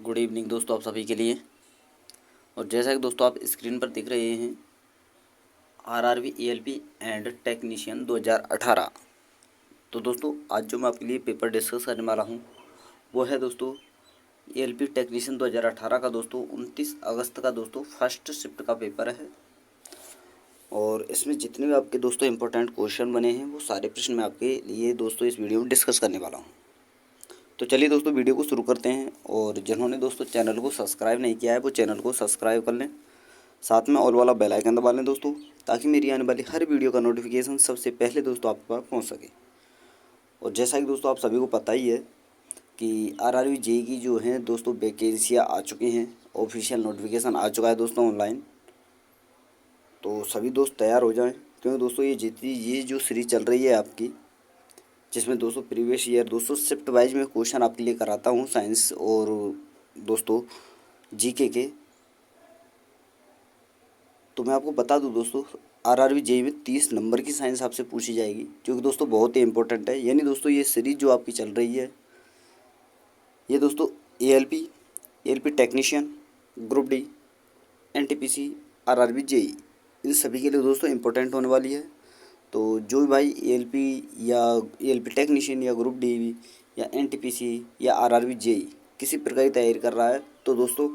Good evening दोस्तों आप सभी के लिए। और जैसा कि दोस्तों आप स्क्रीन पर देख रहे हैं आरआरबी एएलपी एंड टेक्नीशियन 2018। तो दोस्तों आज जो मैं आपके लिए पेपर डिस्कस करने वाला हूं वो है दोस्तों एएलपी टेक्नीशियन 2018 का दोस्तों 29 अगस्त का दोस्तों फर्स्ट शिफ्ट का पेपर है। और इसमें जितने भी आपके दोस्तों इंपॉर्टेंट क्वेश्चन बने हैं वो सारे प्रश्न मैं आपके लिए दोस्तों इस वीडियो में डिस्कस करने वाला हूँ। तो चलिए दोस्तों वीडियो को शुरू करते हैं। और जिन्होंने दोस्तों चैनल को सब्सक्राइब नहीं किया है वो चैनल को सब्सक्राइब कर लें, साथ में ऑल वाला बेल आइकन दबा लें दोस्तों, ताकि मेरी आने वाली हर वीडियो का नोटिफिकेशन सबसे पहले दोस्तों आप पास पहुंच सके। और जैसा कि दोस्तों आप सभी को पता ही है कि आरआरबी जेईई की जो है दोस्तों वैकेंसियाँ आ चुकी हैं, ऑफिशियल नोटिफिकेशन आ चुका है दोस्तों ऑनलाइन। तो सभी दोस्त तैयार हो जाएँ, क्योंकि दोस्तों ये जो सीरीज चल रही है आपकी, जिसमें दोस्तों प्रीवियस ईयर दोस्तों शिफ्ट वाइज में क्वेश्चन आपके लिए कराता हूँ साइंस और दोस्तों जीके के। तो मैं आपको बता दूं दोस्तों आरआरबी जेईई में 30 नंबर की साइंस आपसे पूछी जाएगी, जो कि दोस्तों बहुत ही इंपॉर्टेंट है। यानी दोस्तों ये सीरीज जो आपकी चल रही है ये दोस्तों ALP technician, group D, NTPC, RRB JEE इन सभी के लिए दोस्तों इंपॉर्टेंट होने वाली है। तो जो भी भाई एएलपी टेक्नीशियन या ग्रुप डी या एनटीपीसी या आरआरबी जेईई किसी प्रकार की तैयारी कर रहा है तो दोस्तों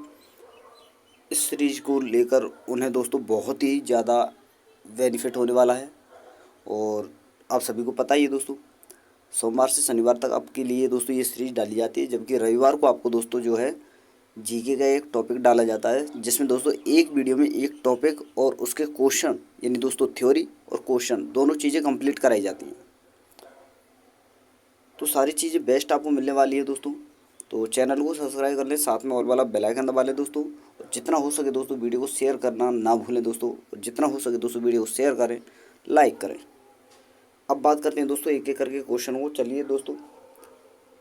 इस सीरीज को लेकर उन्हें दोस्तों बहुत ही ज़्यादा बेनिफिट होने वाला है। और आप सभी को पता ही है दोस्तों सोमवार से शनिवार तक आपके लिए दोस्तों ये सीरीज डाली जाती है, जबकि रविवार को आपको दोस्तों जो है जीके का एक टॉपिक डाला जाता है, जिसमें दोस्तों एक वीडियो में एक टॉपिक और उसके क्वेश्चन यानी दोस्तों थ्योरी और क्वेश्चन दोनों चीज़ें कंप्लीट कराई जाती हैं। तो सारी चीज़ें बेस्ट आपको मिलने वाली है दोस्तों। तो चैनल को सब्सक्राइब कर लें, साथ में ऑल वाला बेल आइकन दबा लें दोस्तों। और जितना हो सके दोस्तों वीडियो को शेयर करना ना भूलें दोस्तों, और जितना हो सके दोस्तों वीडियो को शेयर करें, लाइक करें। अब बात करते हैं दोस्तों एक एक करके क्वेश्चन को। चलिए दोस्तों,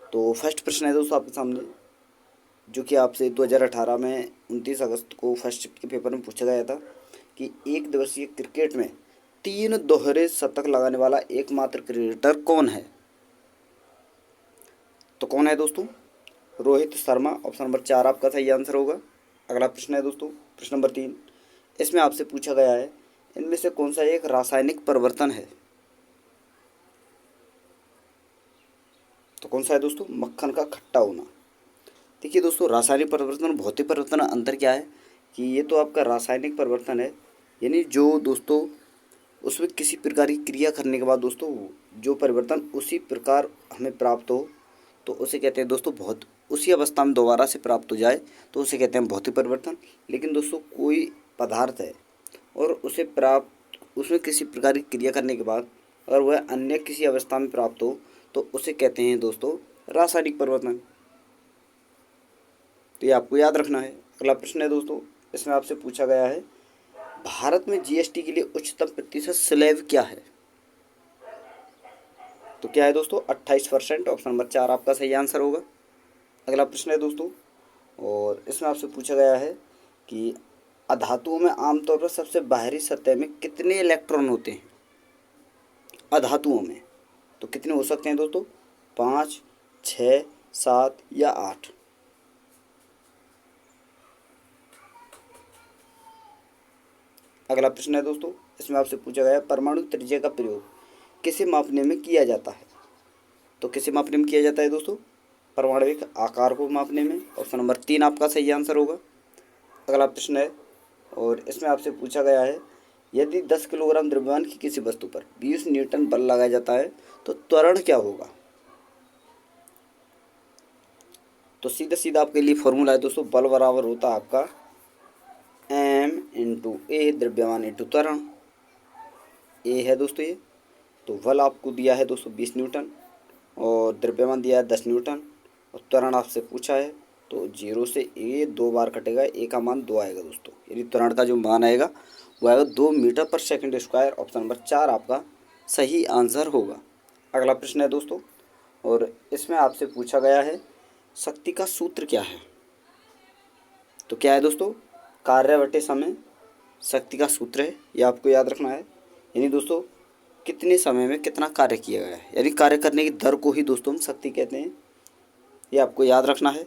तो फर्स्ट प्रश्न है दोस्तों आपके सामने, जो कि आपसे 2018 में 29 अगस्त को फर्स्ट शिफ्ट के पेपर में पूछा गया था कि एक दिवसीय क्रिकेट में 3 दोहरे शतक लगाने वाला एकमात्र क्रिकेटर कौन है। तो कौन है दोस्तों? रोहित शर्मा। ऑप्शन नंबर 4 आपका सही आंसर होगा। अगला प्रश्न है दोस्तों प्रश्न नंबर 3। इसमें आपसे पूछा गया है इनमें से कौन सा एक रासायनिक परिवर्तन है। तो कौन सा है दोस्तों? मक्खन का खट्टा होना। देखिए दोस्तों रासायनिक परिवर्तन और भौतिक परिवर्तन अंतर क्या है कि ये तो आपका रासायनिक परिवर्तन है, यानी जो दोस्तों उसमें किसी प्रकार की क्रिया करने के बाद दोस्तों जो परिवर्तन उसी प्रकार हमें प्राप्त हो तो उसे कहते हैं दोस्तों उसी अवस्था में दोबारा से प्राप्त हो जाए तो उसे कहते हैं भौतिक परिवर्तन। लेकिन दोस्तों कोई पदार्थ है और उसमें किसी प्रकार की क्रिया करने के बाद अगर वह अन्य किसी अवस्था में प्राप्त हो तो उसे कहते हैं दोस्तों रासायनिक परिवर्तन। तो ये आपको याद रखना है। अगला प्रश्न है दोस्तों, इसमें आपसे पूछा गया है भारत में जीएसटी के लिए उच्चतम प्रतिशत स्लैब क्या है। तो क्या है दोस्तों? 28%। ऑप्शन नंबर 4 आपका सही आंसर होगा। अगला प्रश्न है दोस्तों, और इसमें आपसे पूछा गया है कि अधातुओं में आमतौर पर सबसे बाहरी सतह में कितने इलेक्ट्रॉन होते हैं अधातुओं में। तो कितने हो सकते हैं दोस्तों? 5, 6, 7 या 8। अगला प्रश्न है दोस्तों, इसमें आपसे पूछा गया परमाणु त्रिज्या का प्रयोग किसे मापने में किया जाता है। तो किसे मापने में किया जाता है दोस्तों? परमाणविक आकार को मापने में। ऑप्शन नंबर 3 आपका सही आंसर होगा। अगला प्रश्न है, और इसमें आपसे पूछा गया है यदि 10 किलोग्राम द्रव्यमान की किसी वस्तु पर 20 न्यूटन बल लगाया जाता है तो त्वरण क्या होगा। तो सीधा सीधा आपके लिए फॉर्मूला है दोस्तों, बल बराबर होता है आपका m/a द्रव्यमान इंटू त्वरण। ए है दोस्तों ये, तो बल आपको दिया है दोस्तों 20 न्यूटन और द्रव्यमान दिया है 10 न्यूटन और त्वरण आपसे पूछा है। तो 0 से ए 2 बार कटेगा, ए का मान 2 आएगा दोस्तों, यानी त्वरण का जो मान आएगा वो आएगा 2 मीटर पर सेकंड स्क्वायर। ऑप्शन नंबर 4 आपका सही आंसर होगा। अगला प्रश्न है दोस्तों, और इसमें आपसे पूछा गया है शक्ति का सूत्र क्या है। तो क्या है दोस्तों? कार्य बटे समय शक्ति का सूत्र है, ये आपको याद रखना है। यानी दोस्तों कितने समय में कितना कार्य किया गया है, यानी कार्य करने की दर को ही दोस्तों हम शक्ति कहते हैं, ये आपको याद रखना है।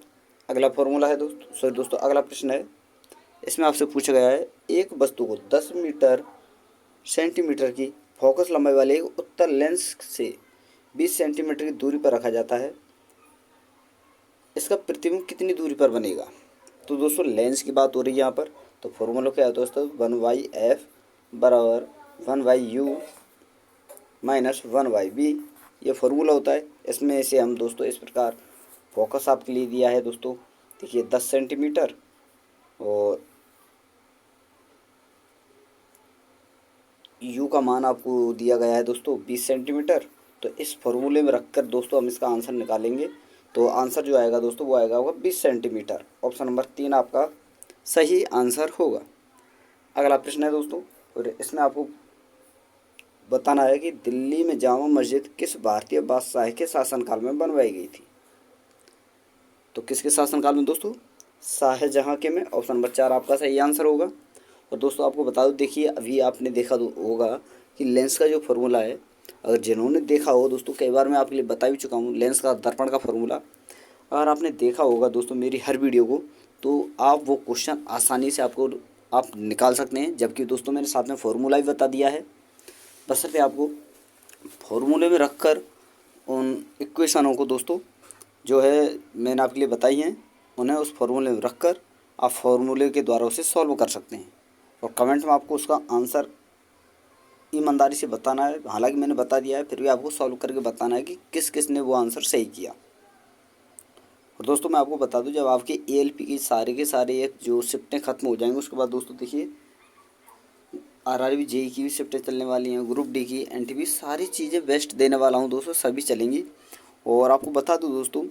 अगला फॉर्मूला है दोस्तों अगला प्रश्न है, इसमें आपसे पूछा गया है एक वस्तु को 10 मीटर सेंटीमीटर की फोकस लंबाई वाले एक उत्तल लेंस से 20 सेंटीमीटर की दूरी पर रखा जाता है, इसका प्रतिबिंब कितनी दूरी पर बनेगा। तो दोस्तों लेंस की बात हो रही है यहाँ पर, तो फॉर्मूला क्या है दोस्तों, 1/f बराबर 1/u माइनस 1/b, ये फॉर्मूला होता है। इसमें से हम दोस्तों इस प्रकार फोकस आपके लिए दिया है दोस्तों, देखिए 10 सेंटीमीटर और u का मान आपको दिया गया है दोस्तों 20 सेंटीमीटर। तो इस फॉर्मूले में रखकर दोस्तों हम इसका आंसर निकालेंगे, तो आंसर जो आएगा दोस्तों वो आएगा होगा 20 सेंटीमीटर। ऑप्शन नंबर 3 आपका सही आंसर होगा। अगला प्रश्न है दोस्तों, और इसमें आपको बताना है कि दिल्ली में जामा मस्जिद किस भारतीय बादशाह के शासनकाल में बनवाई गई थी। तो किसके शासनकाल में दोस्तों, शाहजहाँ के में। ऑप्शन नंबर 4 आपका सही आंसर होगा। और दोस्तों आपको बता दूं, देखिए अभी आपने देखा होगा कि लेंस का जो फार्मूला है, अगर जिन्होंने देखा हो दोस्तों, कई बार मैं आपके लिए बता भी चुका हूँ लेंस का दर्पण का फार्मूला, अगर आपने देखा होगा दोस्तों मेरी हर वीडियो को, तो आप वो क्वेश्चन आसानी से आप निकाल सकते हैं। जबकि दोस्तों मैंने साथ में फार्मूला भी बता दिया है, बशर्ते आपको फार्मूले में रखकर उन इक्वेशनों को दोस्तों जो है मैंने आपके लिए बताई हैं, उन्हें उस फार्मूले में रखकर आप फार्मूले के द्वारा उसे सॉल्व कर सकते हैं। और कमेंट में आपको उसका आंसर ईमानदारी से बताना है। हालांकि मैंने बता दिया है, फिर भी आपको सॉल्व करके बताना है कि किस किस ने वो आंसर सही किया। और दोस्तों मैं आपको बता दूं, जब आपके एएलपी की सारे के सारे एक जो शिफ्टें ख़त्म हो जाएंगे, उसके बाद दोस्तों देखिए आरआरबी जेई की भी शिफ्टें चलने वाली हैं, ग्रुप डी की, एनटीपी, सारी चीज़ें बेस्ट देने वाला हूँ दोस्तों, सभी चलेंगी। और आपको बता दूँ दोस्तों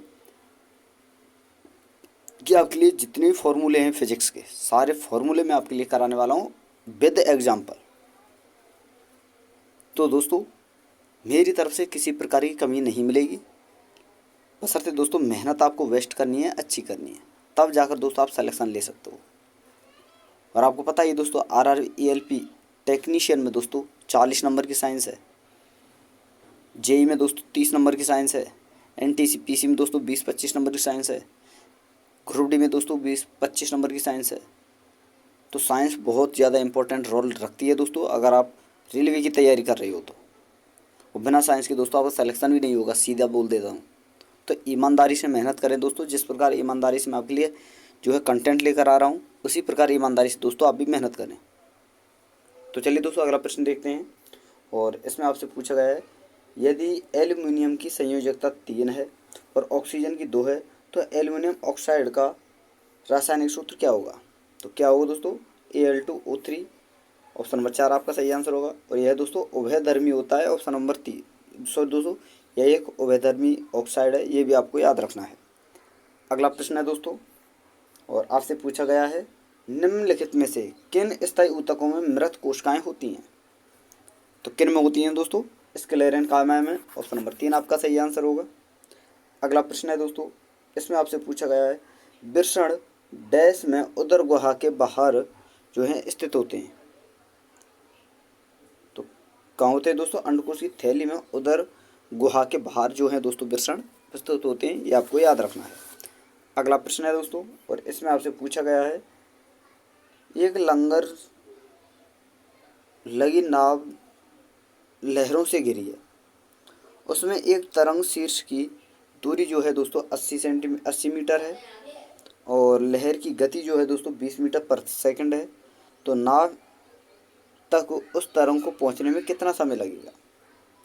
कि आपके लिए जितने भी फॉर्मूले हैं फिजिक्स के, सारे फॉर्मूले मैं आपके लिए कराने वाला हूँ विद एग्जाम्पल। तो दोस्तों मेरी तरफ से किसी प्रकार की कमी नहीं मिलेगी, बशर्ते दोस्तों मेहनत आपको वेस्ट करनी है, अच्छी करनी है, तब जाकर दोस्तों आप सिलेक्शन ले सकते हो। और आपको पता है दोस्तों आरआरबी टेक्नीशियन में दोस्तों 40 नंबर की साइंस है, जेई में दोस्तों 30 नंबर की साइंस है, एनटीपीसी में दोस्तों 20-25 नंबर की साइंस है, ग्रुप डी में दोस्तों 20-25 नंबर की साइंस है। तो साइंस बहुत ज़्यादा इंपॉर्टेंट रोल रखती है दोस्तों, अगर आप रेलवे की तैयारी कर रही हो तो। और बिना साइंस के दोस्तों आपका सिलेक्शन भी नहीं होगा, सीधा बोल देता हूँ। तो ईमानदारी से मेहनत करें दोस्तों, जिस प्रकार ईमानदारी से मैं आपके लिए जो है कंटेंट लेकर आ रहा हूँ, उसी प्रकार ईमानदारी से दोस्तों आप भी मेहनत करें। तो चलिए दोस्तों अगला प्रश्न देखते हैं, और इसमें आपसे पूछा गया है यदि एल्युमिनियम की संयोजकता 3 है और ऑक्सीजन की 2 है, तो एल्युमिनियम ऑक्साइड का रासायनिक सूत्र क्या होगा। तो क्या होगा दोस्तों, Al2O3। ऑप्शन नंबर 4 आपका सही आंसर होगा। और यह दोस्तों उभयधर्मी होता है। ऑप्शन नंबर 3 दोस्तों यह एक उभयधर्मी ऑक्साइड है, ये भी आपको याद रखना है। अगला प्रश्न है दोस्तों, और आपसे पूछा गया है निम्नलिखित में से किन स्थायी ऊतकों में मृत कोशिकाएं होती हैं। तो किन में होती हैं दोस्तों, स्क्लेरन कायमा में। ऑप्शन नंबर 3 आपका सही आंसर होगा। अगला प्रश्न है दोस्तों, इसमें आपसे पूछा गया है वृषण डैश में उदर गुहा के बाहर जो है स्थित होते हैं। तो कहाँ होते हैं दोस्तों, अंडकोश की थैली में उदर गुहा के बाहर जो है दोस्तों वृषण स्थित होते हैं, ये आपको याद रखना है। अगला प्रश्न है दोस्तों, और इसमें आपसे पूछा गया है एक लंगर लगी नाव लहरों से घिरी है, उसमें एक तरंग शीर्ष की दूरी जो है दोस्तों 80 मीटर है, और लहर की गति जो है दोस्तों 20 मीटर पर सेकंड है। तो नाव तक उस तरंग को पहुंचने में कितना समय लगेगा।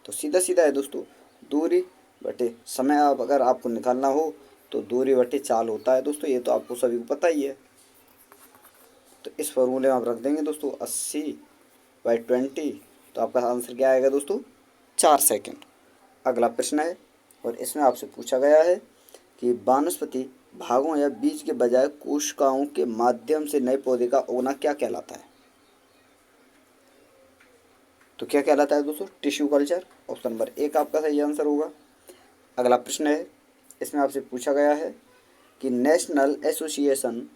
तो सीधा सीधा है दोस्तों, दूरी बटे समय। आप अगर आपको निकालना हो तो दूरी बटे चाल होता है दोस्तों, ये तो आपको सभी को पता ही है। तो इस फॉर्मूले में आप रख देंगे दोस्तों 80/20, तो आपका आंसर क्या आएगा दोस्तों, 4 सेकंड। अगला प्रश्न है, और इसमें आपसे पूछा गया है कि वानस्पति भागों या बीज के बजाय कोशिकाओं के माध्यम से नए पौधे का उगना क्या कहलाता है। तो क्या कहलाता है दोस्तों, टिश्यू कल्चर। ऑप्शन नंबर 1 आपका सही आंसर होगा। अगला प्रश्न है, इसमें आपसे पूछा गया है कि national association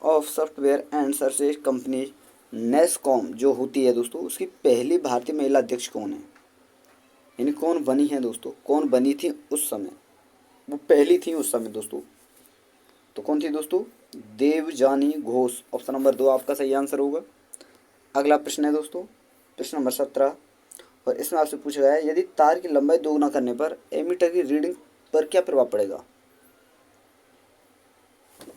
of software and services company NASSCOM जो होती है दोस्तों, उसकी पहली भारतीय महिला अध्यक्ष कौन है, यानी कौन बनी है दोस्तों, कौन बनी थी उस समय, वो पहली थी उस समय दोस्तों। तो कौन थी दोस्तों? देवजानी घोष। ऑप्शन नंबर 2 आपका सही आंसर होगा। अगला प्रश्न है दोस्तों प्रश्न नंबर 17, और इसमें आपसे पूछा गया है यदि तार की लंबाई दोगुना करने पर एमीटर की रीडिंग पर क्या प्रभाव पड़ेगा?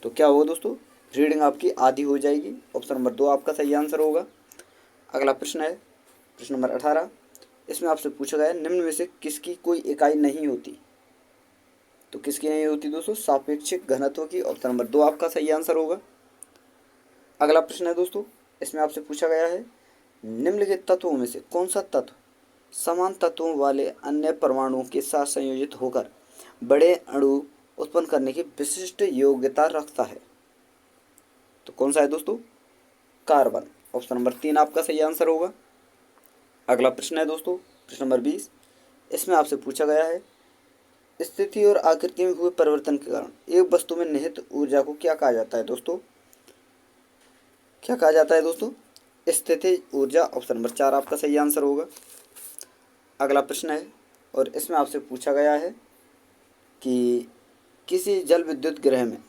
तो क्या होगा दोस्तों? रीडिंग आपकी आधी हो जाएगी। ऑप्शन नंबर 2 आपका सही आंसर होगा। अगला प्रश्न है प्रश्न नंबर 18, इसमें आपसे पूछा गया है निम्न में से किसकी कोई इकाई नहीं होती? तो किसकी नहीं होती दोस्तों? सापेक्षिक घनत्व की। ऑप्शन नंबर 2 आपका सही आंसर होगा। अगला प्रश्न है दोस्तों, इसमें आपसे पूछा गया है निम्नलिखित तत्वों में से कौन सा तत्व समान तत्वों वाले अन्य परमाणुओं के साथ संयोजित होकर बड़े अणु उत्पन्न करने की विशिष्ट योग्यता रखता है? तो कौन सा है दोस्तों? कार्बन। ऑप्शन नंबर 3 आपका सही आंसर होगा। अगला प्रश्न है दोस्तों प्रश्न नंबर 20, इसमें आपसे पूछा गया है स्थिति और आकृति में हुए परिवर्तन के कारण एक वस्तु में निहित ऊर्जा को क्या कहा जाता है दोस्तों? क्या कहा जाता है दोस्तों? स्थिति ऊर्जा। ऑप्शन नंबर 4 आपका सही आंसर होगा। अगला प्रश्न है और इसमें आपसे पूछा गया है कि किसी जल विद्युत ग्रह में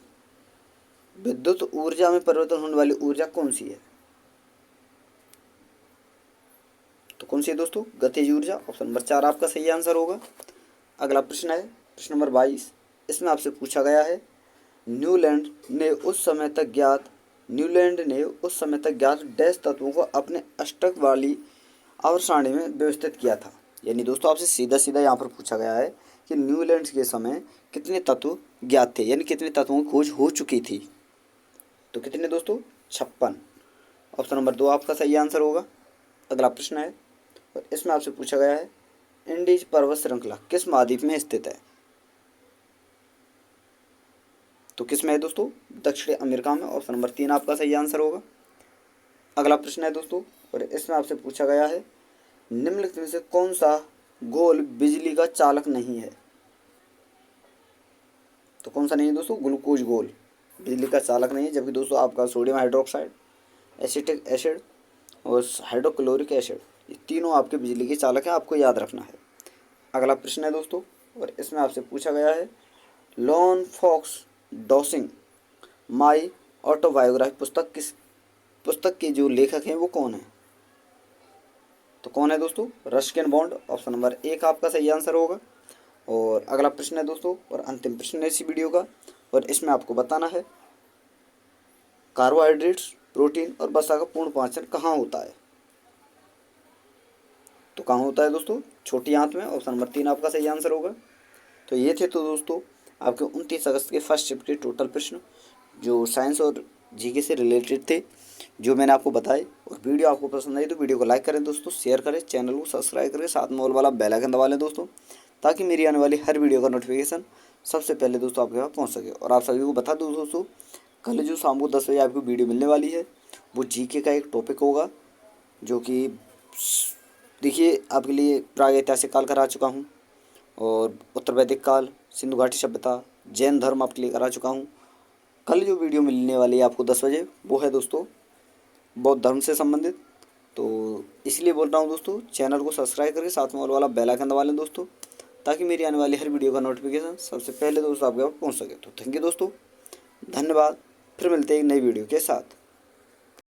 विद्युत ऊर्जा में परिवर्तन होने वाली ऊर्जा कौन सी है? तो कौन सी है दोस्तों? गतिज ऊर्जा। ऑप्शन नंबर 4 आपका सही आंसर होगा। अगला प्रश्न है प्रश्न नंबर 22, इसमें आपसे पूछा गया है न्यूलैंड ने उस समय तक ज्ञात डैश तत्वों को अपने अष्टक वाली आवर्त सारणी में व्यवस्थित किया था। यानी दोस्तों आपसे सीधा सीधा यहाँ पर पूछा गया है कि न्यूलैंड के समय कितने तत्व ज्ञात थे, यानी कितने तत्वों की खोज हो चुकी थी? तो कितने दोस्तों? 56। ऑप्शन नंबर 2 आपका सही आंसर होगा। अगला प्रश्न है और इसमें आपसे पूछा गया है इंडीज पर्वत श्रृंखला किस महाद्वीप में स्थित है? तो किस में है दोस्तों? दक्षिण अमेरिका में। ऑप्शन नंबर 3 आपका सही आंसर होगा। अगला प्रश्न है दोस्तों और इसमें आपसे पूछा गया है निम्नलिखित में से कौन सा घोल बिजली का चालक नहीं है? तो कौन सा नहीं है दोस्तों? ग्लूकोज घोल बिजली का चालक नहीं है, जबकि दोस्तों आपका सोडियम हाइड्रोक्साइड, एसिटिक एसिड और हाइड्रोक्लोरिक एसिड ये तीनों आपके बिजली के चालक हैं, आपको याद रखना है। अगला प्रश्न है दोस्तों और इसमें आपसे पूछा गया है लॉन फॉक्स डॉसिंग माई ऑटोबायोग्राफी पुस्तक के जो लेखक हैं वो कौन है? तो कौन है दोस्तों? Ruskin bond. ऑप्शन नंबर 1 आपका सही आंसर होगा। और अगला प्रश्न है दोस्तों और अंतिम प्रश्न है इसी वीडियो का, और इसमें आपको बताना है कार्बोहाइड्रेट्स, प्रोटीन और वसा का पूर्ण पाचन कहाँ होता है? तो कहाँ होता है दोस्तों? छोटी आंत में। ऑप्शन नंबर 3 आपका सही आंसर होगा। तो ये थे तो दोस्तों आपके 29 अगस्त के फर्स्ट शिफ्ट के टोटल प्रश्न जो साइंस और जीके से रिलेटेड थे, जो मैंने आपको बताए। और वीडियो आपको पसंद आई तो वीडियो को लाइक करें दोस्तों, शेयर करें, चैनल को सब्सक्राइब करें, साथ में ऑल वाला बेल आइकन दबा लें दोस्तों, ताकि मेरी आने वाली हर वीडियो का नोटिफिकेशन सबसे पहले दोस्तों आपके पास पहुँच सके। और आप सभी को बता दूँ दोस्तों कल जो शाम को 10 बजे आपको वीडियो मिलने वाली है वो जीके का एक टॉपिक होगा, जो कि देखिए आपके लिए प्रागैतिहासिक काल करा चुका हूँ, और उत्तर वैदिक काल, सिंधु घाटी सभ्यता, जैन धर्म आपके लिए करा चुका हूँ। कल जो वीडियो मिलने वाली है आपको 10 बजे वो है दोस्तों बौद्ध धर्म से संबंधित। तो इसलिए बोल रहा हूँ दोस्तों चैनल को सब्सक्राइब करके साथ में ऑल वाला बेल आइकन दबा लें दोस्तों, ताकि मेरी आने वाली हर वीडियो का नोटिफिकेशन सबसे पहले दोस्तों आपके पास पहुँच सके। तो थैंक यू दोस्तों, धन्यवाद। फिर मिलते हैं एक नई वीडियो के साथ।